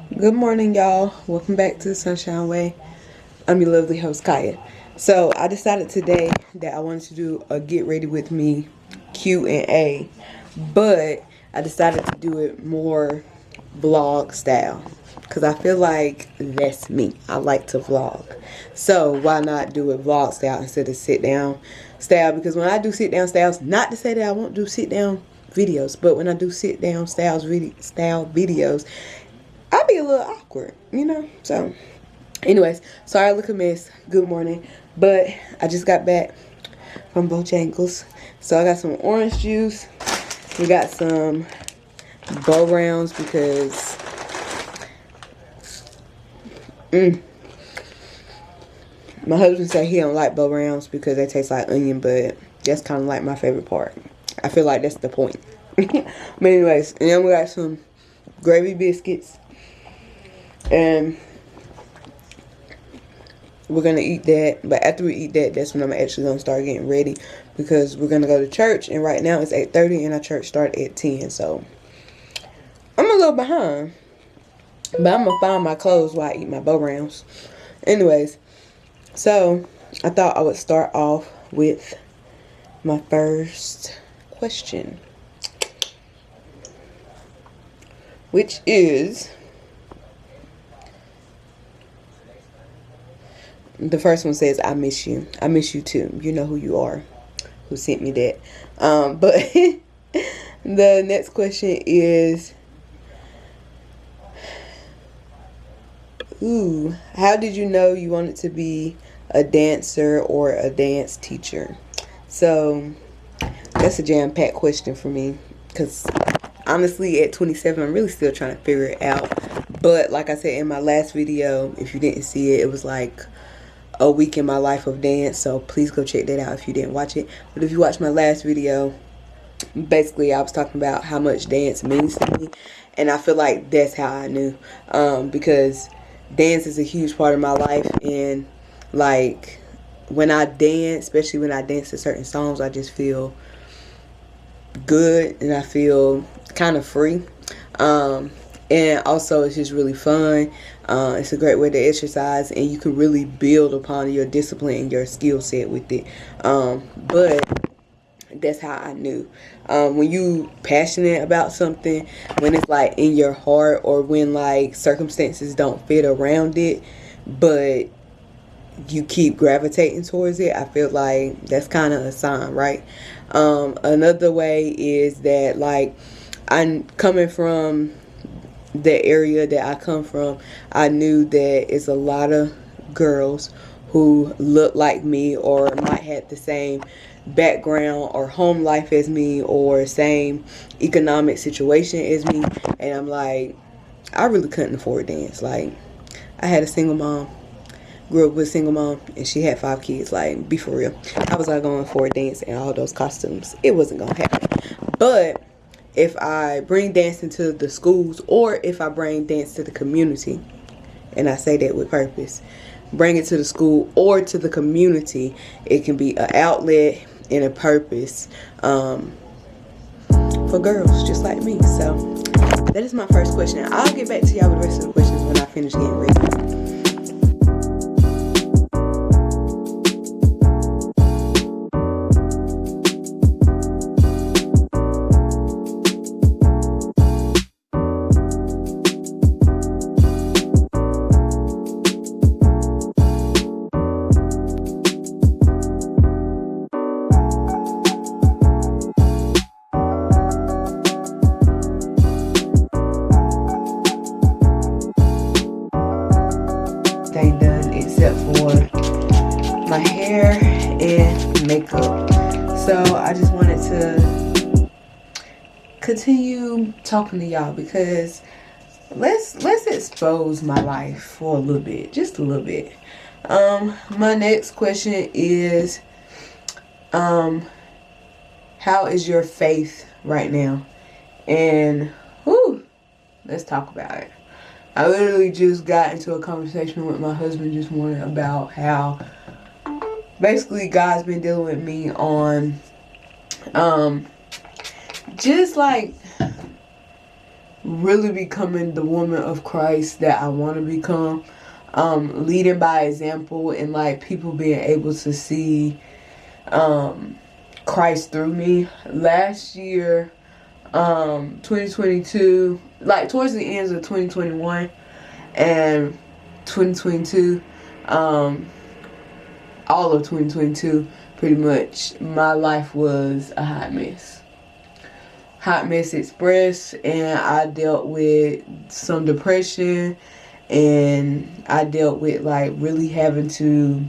Good morning, y'all. Welcome back to the Sunshine Way. I'm your lovely host, Kaya. So I decided today that I wanted to do a get ready with me Q&A, but I decided to do it more vlog style because I feel like that's me. I like to vlog. So why not do it vlog style instead of sit down style? Because when I do sit down styles, not to say that I won't do sit down videos, but when I do sit down style videos, I'd be a little awkward, you know? So, anyways, sorry I look a mess. Good morning. But I just got back from Bojangles. So I got some orange juice. We got some bow rounds because my husband said he don't like bow rounds because they taste like onion, but that's kind of like my favorite part. I feel like that's the point. But anyways, and then we got some gravy biscuits. And we're gonna eat that, but after we eat that, that's when I'm actually gonna start getting ready because we're gonna go to church, and right now it's 8:30 and our church start at 10, so I'm a little behind, but I'm gonna find my clothes while I eat my bow rounds. Anyways, so I thought I would start off with my first question, which is, the first one says, I miss you. I miss you too. You know who you are, who sent me that. But the next question is, how did you know you wanted to be a dancer or a dance teacher? So that's a jam-packed question for me because honestly at 27 I'm really still trying to figure it out. But like I said in my last video, if you didn't see it, it was like a week in my life of dance, so please go check that out if you didn't watch it. But if you watched my last video, basically I was talking about how much dance means to me, and I feel like that's how I knew, because dance is a huge part of my life. And like when I dance, especially when I dance to certain songs, I just feel good and I feel kind of free. And also it's just really fun. It's a great way to exercise, and you can really build upon your discipline and your skill set with it. But that's how I knew. When you passionate about something, when it's like in your heart, or when like circumstances don't fit around it, but you keep gravitating towards it, I feel like that's kind of a sign, right? Another way is that like I'm coming from the area that I come from, I knew that it's a lot of girls who look like me or might have the same background or home life as me or same economic situation as me, and I'm like, I really couldn't afford dance. Like, I had a single mom, grew up with a single mom, and she had 5 kids. Like, be for real, I was not going to afford dance and all those costumes. It wasn't gonna happen. But if I bring dance into the schools, or if I bring dance to the community, and I say that with purpose, bring it to the school or to the community, it can be an outlet and a purpose for girls just like me. So that is my first question. I'll get back to y'all with the rest of the questions when I finish getting ready. Done except for my hair and makeup. So I just wanted to continue talking to y'all because let's expose my life for a little bit, just a little bit. My next question is, how is your faith right now? And let's talk about it. I literally just got into a conversation with my husband this morning about how basically God's been dealing with me on just like really becoming the woman of Christ that I want to become. Leading by example and like people being able to see Christ through me. Last year, 2022, like towards the ends of 2021 and 2022, all of 2022, pretty much my life was a hot mess. Hot mess express, and I dealt with some depression, and I dealt with like really having to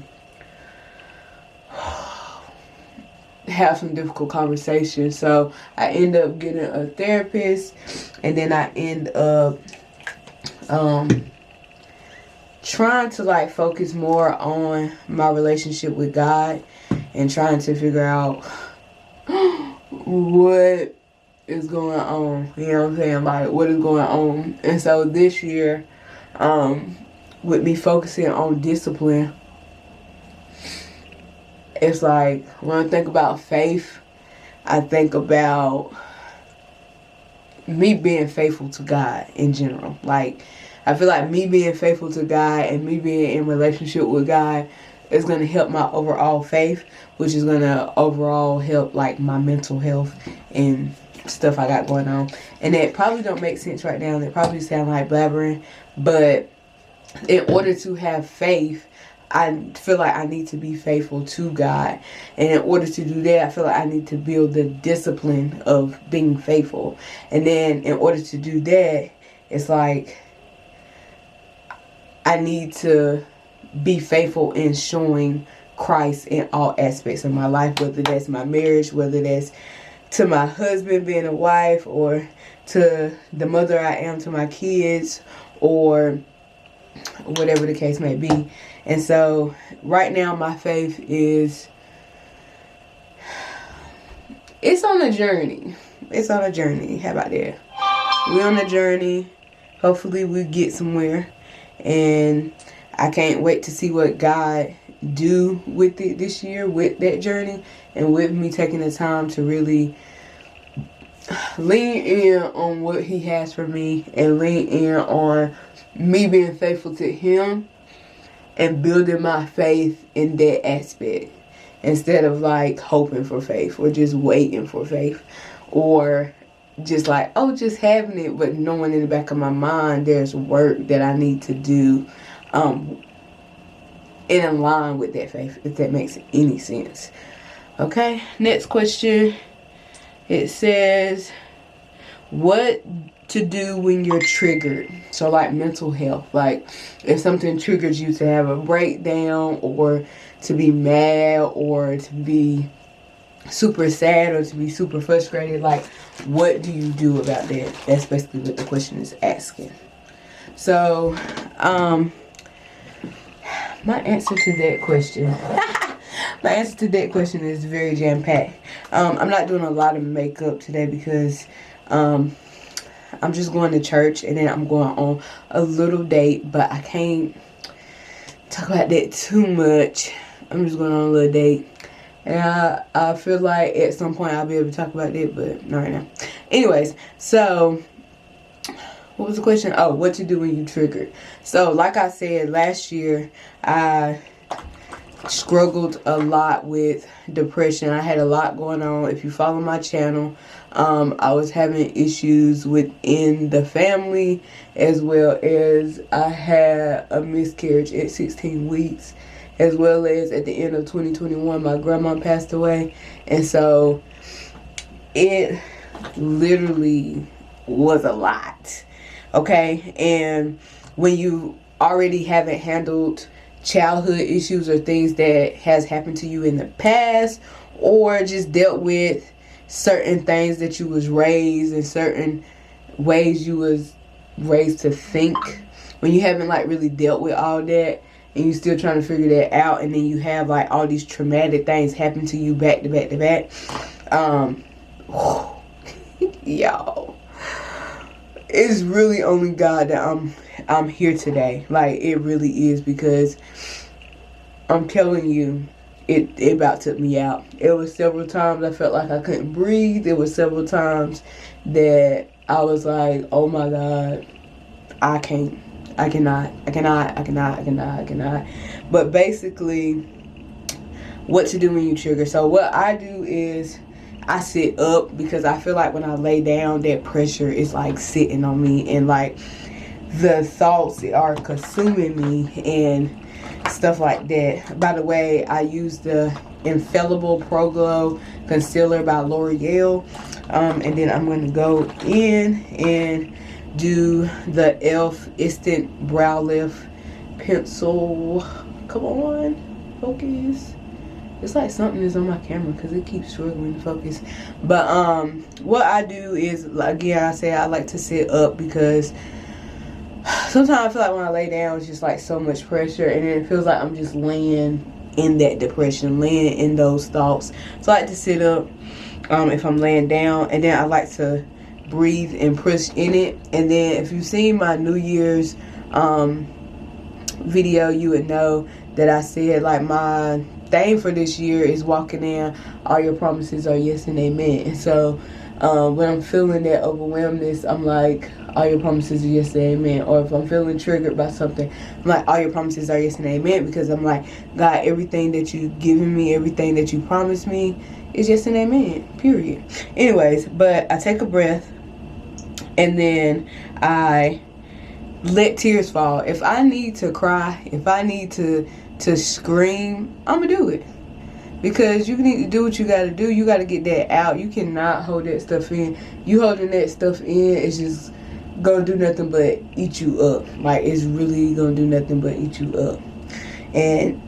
have some difficult conversations. So I end up getting a therapist, and then I end up trying to like focus more on my relationship with God and trying to figure out what is going on, you know what I'm saying, like what is going on. And so this year, with me focusing on discipline, it's like when I think about faith, I think about me being faithful to God in general. Like I feel like me being faithful to God and me being in relationship with God is going to help my overall faith, which is going to overall help like my mental health and stuff I got going on. And that probably don't make sense right now. That probably sound like blabbering, but in order to have faith, I feel like I need to be faithful to God. And in order to do that, I feel like I need to build the discipline of being faithful. And then in order to do that, it's like I need to be faithful in showing Christ in all aspects of my life, whether that's my marriage, whether that's to my husband being a wife, or to the mother I am to my kids, or whatever the case may be. And so right now my faith is, it's on a journey. It's on a journey. How about that? We're on a journey. Hopefully we get somewhere. And I can't wait to see what God do with it this year, with that journey, and with me taking the time to really lean in on what He has for me, and lean in on me being faithful to Him and building my faith in that aspect, instead of like hoping for faith or just waiting for faith, or just like, oh, just having it, but knowing in the back of my mind there's work that I need to do in line with that faith, if that makes any sense. Okay, next question. It says, what to do when you're triggered? So like mental health, like if something triggers you to have a breakdown, or to be mad, or to be super sad, or to be super frustrated, like what do you do about that? That's basically what the question is asking. So my answer to that question my answer to that question is very jam-packed. I'm not doing a lot of makeup today because I'm just going to church, and then I'm going on a little date, but I can't talk about that too much. I'm just going on a little date, and I feel like at some point I'll be able to talk about that, but not right now. Anyways, so what was the question? Oh, what to do when you triggered. So like I said, last year I struggled a lot with depression. I had a lot going on. If you follow my channel, I was having issues within the family, as well as I had a miscarriage at 16 weeks, as well as at the end of 2021 my grandma passed away. And so it literally was a lot. Okay, and when you already haven't handled childhood issues or things that has happened to you in the past, or just dealt with certain things that you was raised in, certain ways you was raised to think, when you haven't like really dealt with all that and you still trying to figure that out, and then you have like all these traumatic things happen to you back to back to back, y'all, it's really only God that I'm here today. Like, it really is, because I'm telling you, it about took me out. It was several times I felt like I couldn't breathe. It was several times that I was like, oh my God, I cannot. But basically, what to do when you trigger. So what I do is I sit up, because I feel like when I lay down, that pressure is like sitting on me, and like the thoughts are consuming me and stuff like that. By the way, I use the Infallible Pro Glow Concealer by L'Oreal. And then I'm going to go in and do the e.l.f. Instant Brow Lift Pencil. Come on, focus. It's like something is on my camera because it keeps struggling to focus. But what I do is, again, I say I like to sit up, because sometimes I feel like when I lay down, it's just like so much pressure, and then it feels like I'm just laying in that depression, laying in those thoughts. So I like to sit up if I'm laying down, and then I like to breathe and push in it. And then if you've seen my New Year's video, you would know that I said, like, my thing for this year is walking in, all your promises are yes and amen. And so when I'm feeling that overwhelmedness, I'm like, all your promises are yes and amen. Or if I'm feeling triggered by something, I'm like, all your promises are yes and amen, because I'm like, God, everything that you've given me, everything that you promised me is yes and amen, period. Anyways, but I take a breath, and then I let tears fall. If I need to cry, if I need to scream, I'm gonna do it. Because you need to do what you gotta do. You gotta get that out. You cannot hold that stuff in. You holding that stuff in, it's just gonna do nothing but eat you up. Like, it's really gonna do nothing but eat you up. And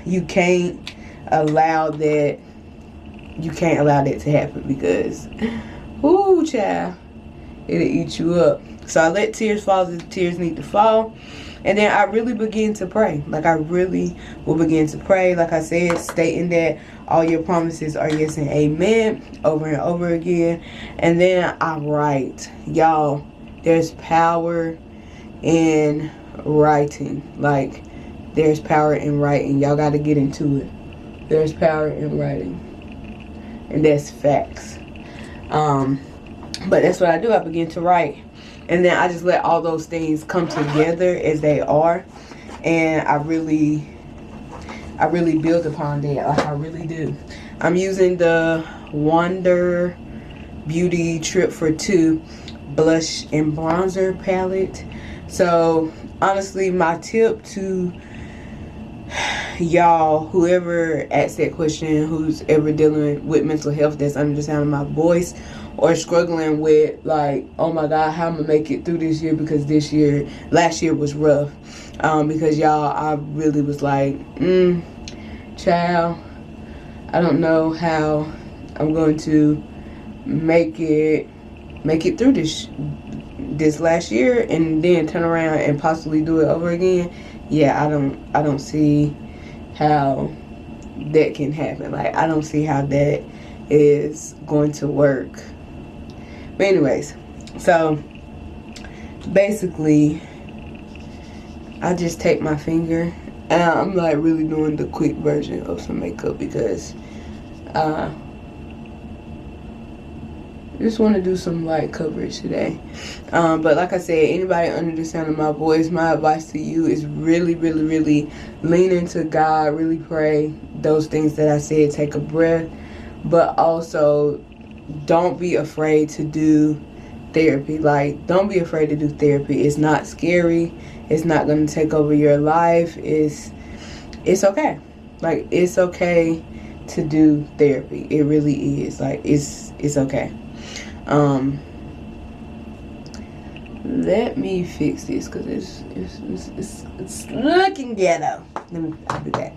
you can't allow that. You can't allow that to happen, because, ooh, child, it'll eat you up. So I let tears fall as the tears need to fall. And then I really begin to pray. Like, I really will begin to pray. Like I said, stating that all your promises are yes and amen over and over again. And then I write. Y'all, there's power in writing. Like, there's power in writing. Y'all got to get into it. There's power in writing. And that's facts. But that's what I do. I begin to write. And then I just let all those things come together as they are. And I really build upon that. Like, I really do. I'm using the Wonder Beauty Trip for Two blush and bronzer palette. So honestly, my tip to y'all, whoever asks that question, who's ever dealing with mental health that's under the sound of my voice, or struggling with, like, oh my God, how I'm gonna make it through this year, because last year was rough. Because y'all, I really was like, child, I don't know how I'm going to make it through this last year, and then turn around and possibly do it over again. Yeah, I don't see how that can happen. Like, I don't see how that is going to work. But anyways, so basically, I just take my finger, and I'm like really doing the quick version of some makeup, because I just want to do some light coverage today. But like I said, anybody under the sound of my voice, my advice to you is really, really, really lean into God. Really pray those things that I said. Take a breath. But also, don't be afraid to do therapy. Like, don't be afraid to do therapy. It's not scary. It's not going to take over your life. It's okay. Like, it's okay to do therapy. It really is. Like, it's okay. Let me fix this, because it's looking ghetto. I'll be back.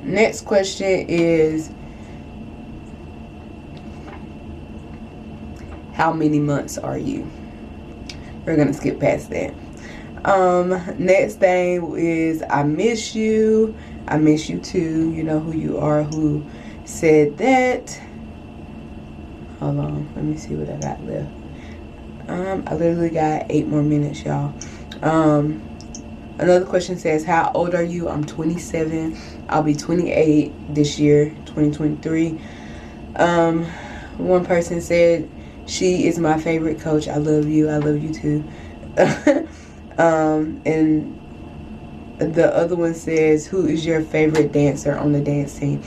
Next question is, how many months are you? We're gonna skip past that. Next thing is, I miss you. I miss you too. You know who you are, who said that. Hold on, let me see what I got left. I literally got 8 more minutes, y'all. Another question says, how old are you? I'm 27. I'll be 28 this year, 2023. One person said, she is my favorite coach. I love you. I love you too. And the other one says, who is your favorite dancer on the dance team?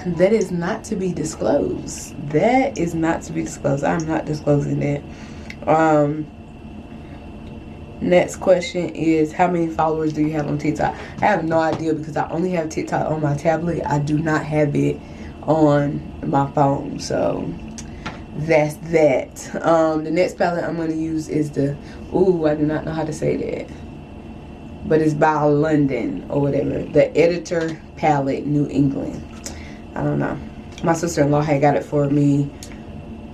That is not to be disclosed. That is not to be disclosed. I'm not disclosing that. Next question is, how many followers do you have on TikTok? I have no idea because I only have TikTok on my tablet. I do not have it on my phone. So that's that. The next palette I'm going to use is the, I do not know how to say that, but it's by London or whatever. The Editor Palette, New England. I don't know. My sister-in-law had got it for me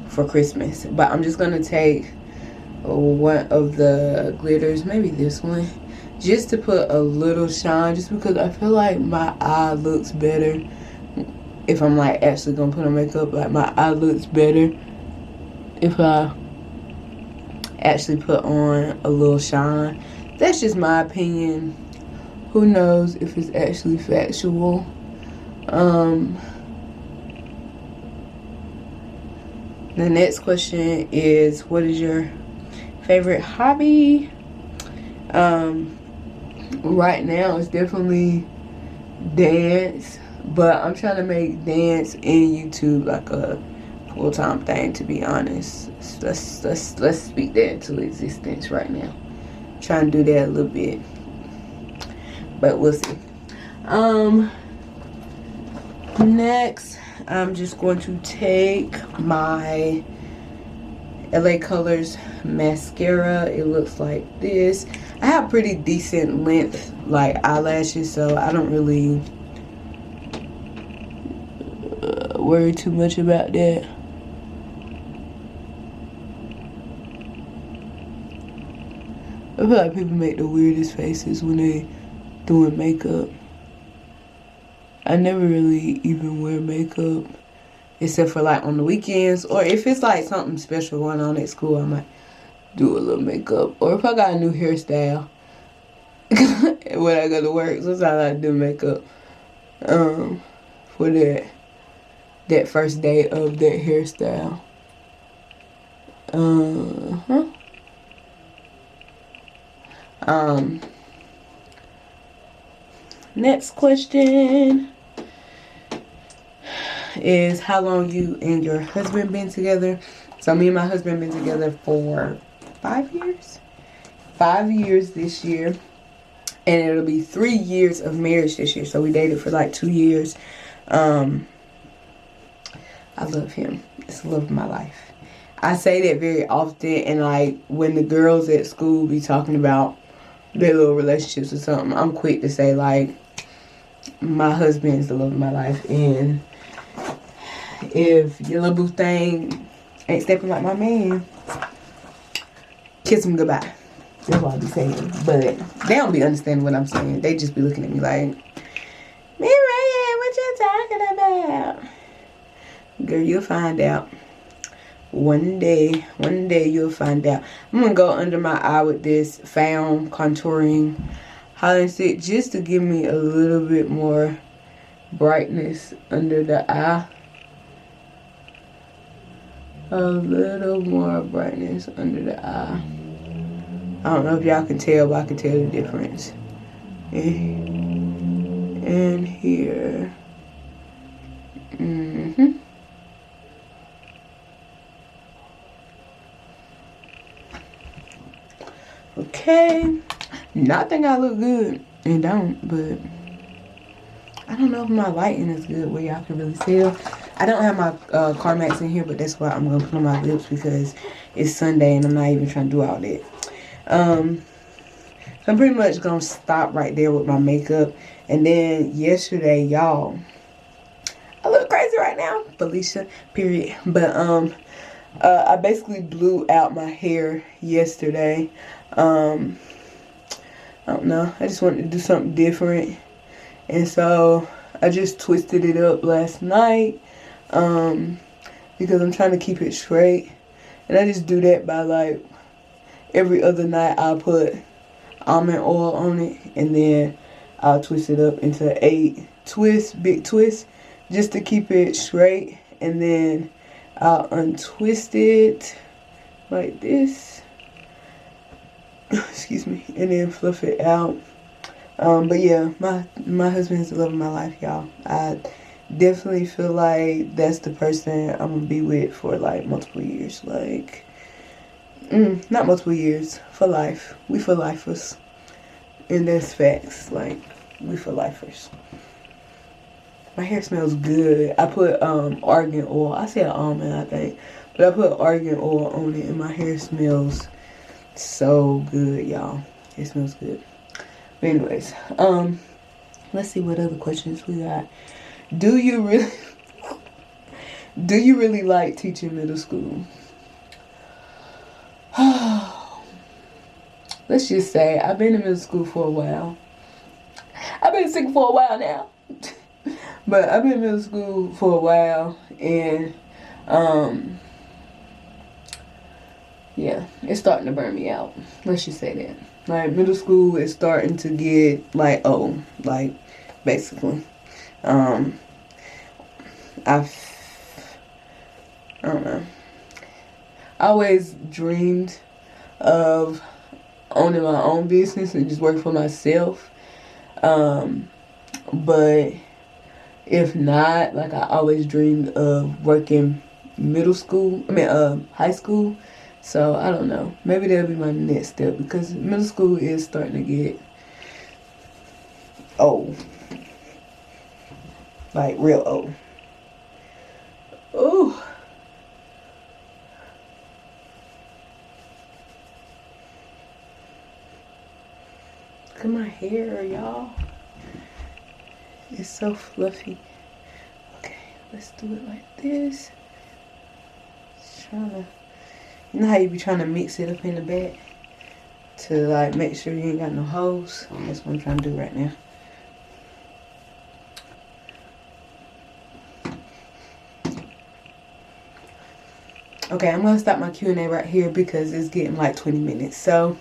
for Christmas. But I'm just going to take one of the glitters, maybe this one, just to put a little shine, just because I feel like my eye looks better if I'm like actually going to put on makeup. Like my eye looks better if I actually put on a little shine. That's just my opinion. Who knows if it's actually factual. The next question is, what is your favorite hobby? Right now it's definitely dance, but I'm trying to make dance and YouTube like a full-time thing, to be honest. Let's speak that into existence right now. Trying to do that a little bit, but we'll see. Next, I'm just going to take my LA Colors mascara. It looks like this. I have pretty decent length like eyelashes, so I don't really worry too much about that. I feel like people make the weirdest faces when they doing makeup. I never really even wear makeup except for like on the weekends, or if it's like something special going on at school, I might do a little makeup. Or if I got a new hairstyle when I go to work, sometimes I do makeup for that first day of that hairstyle. Next question is, how long you and your husband been together? So me and my husband been together for 5 years. 5 years this year. And it'll be 3 years of marriage this year. So we dated for like 2 years. I love him. It's the love of my life. I say that very often, and like when the girls at school be talking about their little relationships or something, I'm quick to say like, my husband is the love of my life, and if your little boo thing ain't stepping like my man, kiss him goodbye. That's what I be saying. But they don't be understanding what I'm saying. They just be looking at me like, Mireille, what you talking about? Girl, you'll find out. One day you'll find out. I'm gonna go under my eye with this Found Contouring Highlight Stick just to give me a little bit more brightness under the eye. A little more brightness under the eye. I don't know if y'all can tell, but I can tell the difference. And here. Okay. Not think I look good and don't, but I don't know if my lighting is good where y'all can really tell. I don't have my CarMax in here, but that's why I'm gonna put on my lips because it's Sunday and I'm not even trying to do all that. So I'm pretty much gonna stop right there with my makeup. And then yesterday, y'all, I look crazy right now, Felicia, period. But I basically blew out my hair yesterday. I don't know, I just wanted to do something different, and so I just twisted it up last night because I'm trying to keep it straight, and I just do that by like every other night I'll put almond oil on it, and then I'll twist it up into 8 twists, big twists, just to keep it straight, and then I'll untwist it like this. Excuse me, and then fluff it out. But yeah, my husband is the love of my life, y'all. I definitely feel like that's the person I'm gonna be with for like multiple years. Like, not multiple years, for life. We for lifers, and that's facts. Like, we for lifers. My hair smells good. I put argan oil. I said almond, I think, but I put argan oil on it, and my hair smells so good, y'all. It smells good. But anyways, let's see what other questions we got. Do you really like teaching middle school? Let's just say I've been in middle school for a while. I've been sick for a while now. But I've been in middle school for a while, and yeah, it's starting to burn me out. Let's just say that. Like, middle school is starting to get like old, like, basically. I don't know. I always dreamed of owning my own business and just working for myself. But if not, like, I always dreamed of working high school. So I don't know. Maybe that'll be my next step, because middle school is starting to get old. Like, real old. Ooh. Look at my hair, y'all. It's so fluffy. Okay, let's do it like this. Just trying to, you know how you be trying to mix it up in the back to, like, make sure you ain't got no holes? That's what I'm trying to do right now. Okay, I'm gonna stop my Q&A right here because it's getting like 20 minutes. So,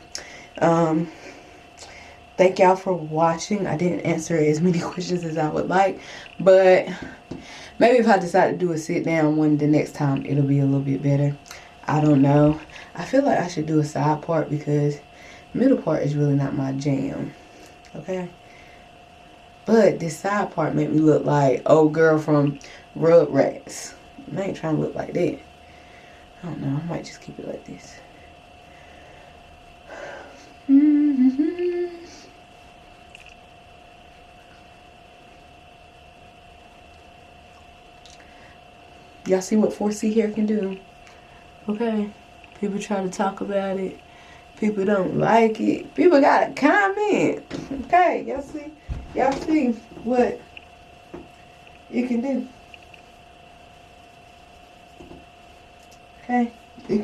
thank y'all for watching. I didn't answer as many questions as I would like, but maybe if I decide to do a sit down one the next time, it'll be a little bit better. I don't know. I feel like I should do a side part because middle part is really not my jam. Okay? But this side part made me look like old girl from Rugrats. I ain't trying to look like that. I don't know. I might just keep it like this. Y'all see what 4C hair can do? Okay. People try to talk about it. People don't like it. People got a comment. Okay. Y'all see? Y'all see what it can do? Okay, it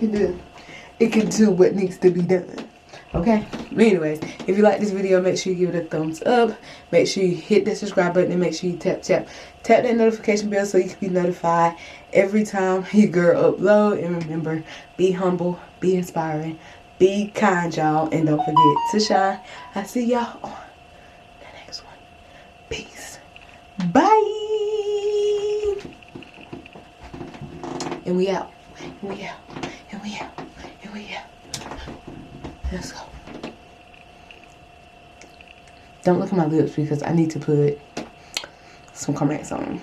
can do what needs to be done. Okay, but anyways, if you like this video, make sure you give it a thumbs up. Make sure you hit that subscribe button, and make sure you tap that notification bell so you can be notified every time your girl upload. And remember, be humble, be inspiring, be kind, y'all, and don't forget to shine. I see y'all on the next one. Peace. Bye. And we out. And we out. And we out. And we out. Let's go. Don't look at my lips because I need to put some comments on them.